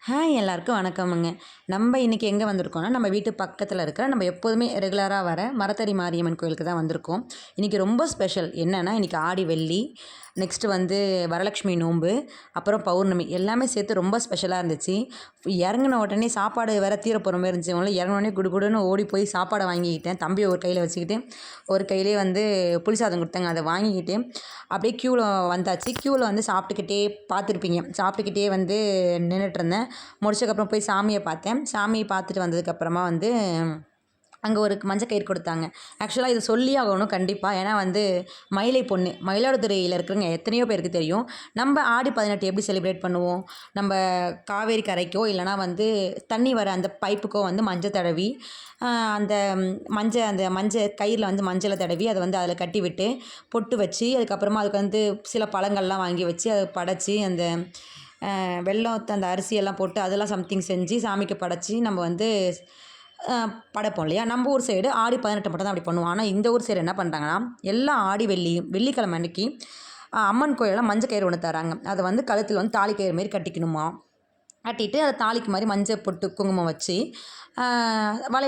Hi எல்லாருக்கும் வணக்கமுங்க. நம்ம இன்றைக்கி எங்கே வந்திருக்கோம்னா, நம்ம வீட்டு பக்கத்தில் இருக்கிற நம்ம எப்போதுமே ரெகுலராக வர மரத்தடி மாரியம்மன் கோயிலுக்கு தான் வந்திருக்கோம். இன்றைக்கி ரொம்ப ஸ்பெஷல் என்னென்னா, இன்றைக்கி ஆடி வெள்ளி, நெக்ஸ்ட்டு வரலட்சுமி நோன்பு, அப்புறம் பௌர்ணமி எல்லாமே சேர்த்து ரொம்ப ஸ்பெஷலாக இருந்துச்சு. இறங்கின உடனே சாப்பாடு வேறு தீர போகிற மாதிரி இருந்துச்சு. அதனால இறங்கின உடனே குடுகுடுன்னு ஓடி போய் சாப்பாடை வாங்கிக்கிட்டேன். தம்பியை ஒரு கையில் வச்சுக்கிட்டு, ஒரு கையிலே புளி சாதம் கொடுத்தாங்க, அதை வாங்கிக்கிட்டு அப்படியே க்யூவில் வந்தாச்சு. க்யூவில் சாப்பிட்டுக்கிட்டே பார்த்துருப்பீங்க, சாப்பிட்டுக்கிட்டே நின்றுட்டு இருந்தேன். முடிச்சதுக்கப்புறம் போய் சாமியை பார்த்தேன். சாமியை பார்த்துட்டு வந்ததுக்கப்புறமா அங்கே ஒரு மஞ்சள் கயிறு கொடுத்தாங்க. ஆக்சுவலாக இது சொல்லி ஆகணும் கண்டிப்பாக. ஏன்னா மயிலை பொண்ணு மயிலாடுதுறையில் இருக்கிறவங்க எத்தனையோ பேருக்கு தெரியும். நம்ம ஆடி 18 எப்படி செலிப்ரேட் பண்ணுவோம், நம்ம காவேரி கரைக்கோ இல்லைனா தண்ணி வர அந்த பைப்புக்கோ மஞ்சள் தடவி அந்த மஞ்சள் கயிறில் மஞ்சளை தடவி அதை அதில் கட்டி விட்டு பொட்டு வச்சு, அதுக்கப்புறமா அதுக்கு சில பழங்கள்லாம் வாங்கி வச்சு அதை படைச்சி அந்த வெல்லம் அந்த அரிசியெல்லாம் போட்டு அதெல்லாம் சம்திங் செஞ்சு சாமிக்கு படைச்சி நம்ம படைப்போம் இல்லையா. நம்ம ஊர் சைடு ஆடி 18 மட்டும் தான் அப்படி பண்ணுவோம். ஆனால் இந்த ஊர் சைடு என்ன பண்ணுறாங்கன்னா, எல்லா ஆடி வெள்ளிக்கிழமை அன்னைக்கு அம்மன் கோயிலில் மஞ்சள் கயிறு ஒன்று தராங்க. அதை கழுத்தில் தாலி கயிறு மாரி கட்டிக்கணுமா, கட்டிட்டு அதை தாலிக்கு மாதிரி மஞ்சள் பொட்டு குங்குமம் வச்சு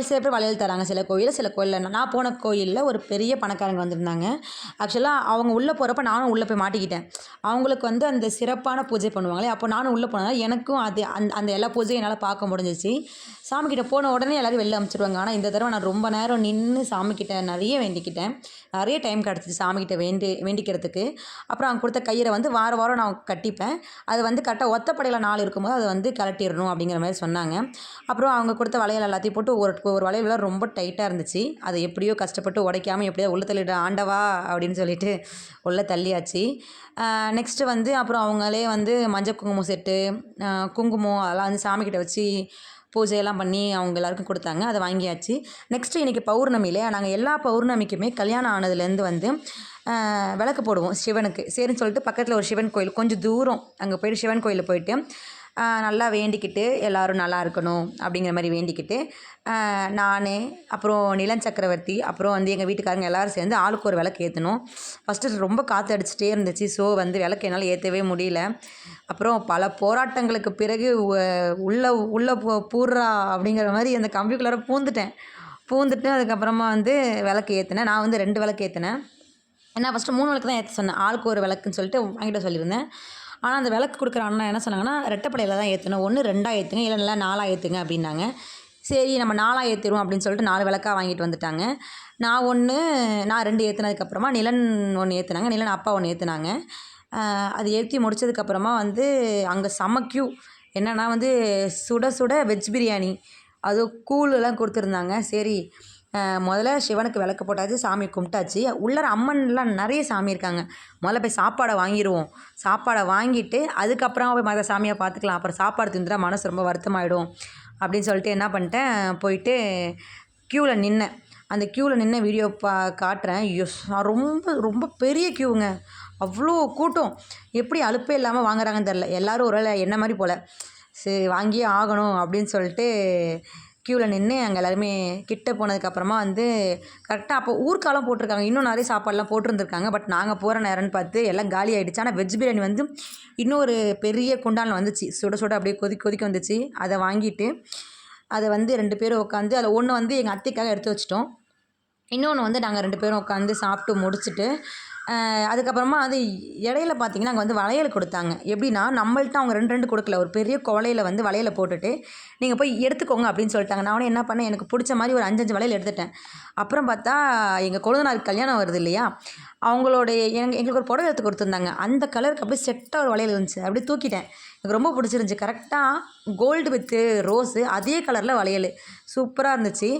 சில பேர் வளையல் தராங்க. சில கோயிலில் நான் போன கோயிலில் ஒரு பெரிய பணக்காரங்க வந்திருந்தாங்க. ஆக்சுவலாக அவங்க உள்ளே போகிறப்ப நானும் உள்ளே போய் மாட்டிக்கிட்டேன். அவங்களுக்கு அந்த சிறப்பான பூஜை பண்ணுவாங்களே, அப்போ நானும் உள்ளே போனதால் எனக்கும் அந்த எல்லா பூஜையும் என்னால் பார்க்க முடிஞ்சிச்சு. சாமிக்கிட்ட போன உடனே எல்லோரும் வெளில அனுப்பிச்சிடுவாங்க. ஆனால் இந்த தடவை நான் ரொம்ப நேரம் நின்று சாமிக்கிட்ட நிறைய வேண்டிக்கிட்டேன். நிறைய டைம் கிடச்சிச்சு சாமிக்கிட்ட வேண்டிக்கிறதுக்கு. அப்புறம் அவங்க கொடுத்த கயிறை வாரம் வாரம் நான் கட்டிப்பேன். அது கரெக்டாக ஒத்தப்படையில் 4 இருக்கும்போது அதை கலட்டிடணும் அப்படிங்கிற மாதிரி சொன்னாங்க. அப்புறம் அவங்க கொடுத்த வளையல் எல்லாத்தையும் போட்டு ஒரு வளையல் ரொம்ப டைட்டாக இருந்துச்சு. அதை எப்படியோ கஷ்டப்பட்டு உடைக்காமல் எப்படியோ உள்ள தள்ளிட்டு ஆண்டவா அப்படின்னு சொல்லிட்டு உள்ளே தள்ளியாச்சு. நெக்ஸ்ட்டு அப்புறம் அவங்களே மஞ்சள் குங்குமம் செட்டு, குங்குமம் அதெல்லாம் சாமிக்கிட்ட வச்சு பூஜையெல்லாம் பண்ணி அவங்க எல்லாருக்கும் கொடுத்தாங்க. அதை வாங்கியாச்சு. நெக்ஸ்ட்டு இன்றைக்கி பௌர்ணமியிலே நாங்கள் எல்லா பௌர்ணமிக்குமே கல்யாணம் ஆனதுலேருந்து விளக்கு போடுவோம் சிவனுக்கு. சரின்னு சொல்லிட்டு பக்கத்தில் ஒரு சிவன் கோயில் கொஞ்சம் தூரம், அங்கே போய்ட்டு சிவன் கோயிலில் போயிட்டு நல்லா வேண்டிக்கிட்டு எல்லோரும் நல்லா இருக்கணும் அப்படிங்கிற மாதிரி வேண்டிக்கிட்டு நான் அப்புறம் நிலன் சக்கரவர்த்தி அப்புறம் எங்கள் வீட்டுக்காரங்க எல்லோரும் சேர்ந்து ஆளுக்கு ஒரு விளக்கு ஏற்றணும். ஃபஸ்ட்டு ரொம்ப காற்று அடிச்சுட்டே இருந்துச்சு. ஸோ விளக்கு என்னால் ஏற்றவே முடியல. அப்புறம் பல போராட்டங்களுக்கு பிறகு உள்ளே பூர்றா அப்படிங்கிற மாதிரி அந்த கம்பிக்குள்ளார பூந்துட்டு அதுக்கப்புறமா விளக்கு ஏற்றினேன். நான் 2 விளக்கு ஏற்றினேன். ஏன்னா ஃபஸ்ட்டு 3 விளக்கு தான் ஏற்ற சொன்னேன். ஆளுக்கு ஒரு விளக்குன்னு சொல்லிட்டு வாங்கிட்ட சொல்லியிருந்தேன். ஆனால் அந்த விளக்கு கொடுக்குற அண்ணா என்ன சொன்னாங்கன்னா, ரெட்டைப்படையில் தான் ஏற்றணும், 1 2 ஏற்றுங்க, இல்லை 4 ஏற்றுங்க அப்படின்னாங்க. சரி நம்ம 4 ஏற்றிடுவோம் அப்படின்னு சொல்லிட்டு 4 விளக்காக வாங்கிட்டு வந்துட்டாங்க. நான் 2 ஏற்றினதுக்கப்புறமா நிலன் 1 ஏற்றினாங்க, நிலன் அப்பா 1 ஏற்றினாங்க. அது ஏற்றி முடிச்சதுக்கப்புறமா அங்கே செம க்யூ. என்னென்னா சுட சுட வெஜ் பிரியாணி, அது கூழெல்லாம் கொடுத்துருந்தாங்க. சரி முதல்ல சிவனுக்கு விளக்கு போட்டாச்சு, சாமி கும்பிட்டாச்சு. உள்ளார அம்மன்லாம் நிறைய சாமி இருக்காங்க. முதல்ல போய் சாப்பாடை வாங்கிடுவோம். சாப்பாடை வாங்கிட்டு அதுக்கப்புறம் போய் மற்ற சாமியை பார்த்துக்கலாம். அப்புறம் சாப்பாடு தின்றா மனசு ரொம்ப வருத்தமாயிடும் அப்படின்னு சொல்லிட்டு என்ன பண்ணிட்டேன், போயிட்டு க்யூவில் நின்னேன். அந்த க்யூவில் நின்று வீடியோ காட்டுறேன். ரொம்ப ரொம்ப பெரிய க்யூங்க, அவ்வளோ கூட்டம். எப்படி அலுப்பே இல்லாமல் வாங்குறாங்கன்னு தெரில. எல்லோரும் ஒரு வேளை என்ன மாதிரி போல் சரி வாங்கியே ஆகணும் அப்படின்னு சொல்லிட்டு க்யூவில் நின்று அங்கே எல்லாருமே கிட்டே போனதுக்கப்புறமா கரெக்டாக அப்போ ஊர்க்காலம் போட்டிருக்காங்க. இன்னும் நிறைய சாப்பாடெலாம் போட்டிருந்துருக்காங்க. பட் நாங்கள் போகிற நேரம்னு பார்த்து எல்லாம் காலி ஆகிடுச்சு. ஆனால் வெஜ் பிரியாணி இன்னும் ஒரு பெரிய குண்டானில் வந்துச்சு. சுட சுட அப்படியே கொதிக்க வந்துச்சு. அதை வாங்கிட்டு அதை 2 பேரும் உட்காந்து அதில் ஒன்று எங்கள் அத்தைக்காக எடுத்து வச்சிட்டோம். இன்னொன்று நாங்கள் 2 பேரும் உட்காந்து சாப்பிட்டு முடிச்சுட்டு அதுக்கப்புறமா இடையில பார்த்திங்கன்னா அங்கே வளையல் கொடுத்தாங்க. எப்படின்னா நம்மள்ட்ட அவங்க 2 கொடுக்கல, ஒரு பெரிய குவளையில் வளையலை போட்டுட்டு நீங்கள் போய் எடுத்துக்கோங்க அப்படின்னு சொல்லிட்டாங்க. நான் என்ன பண்ணேன், எனக்கு பிடிச்ச மாதிரி ஒரு 5 வளையல் எடுத்துட்டேன். அப்புறம் பார்த்தா எங்கள் கொழுந்தனாருக்கு கல்யாணம் வருது இல்லையா, அவங்களோடைய எங்களுக்கு ஒரு புடவை எடுத்து கொடுத்துருந்தாங்க. அந்த கலருக்கு அப்படியே செட்டாக ஒரு வளையல் இருந்துச்சு. அப்படியே தூக்கிட்டேன். எனக்கு ரொம்ப பிடிச்சிருந்துச்சி. கரெக்டாக கோல்டு வித்து ரோஸு அதே கலரில் வளையல் சூப்பராக இருந்துச்சு.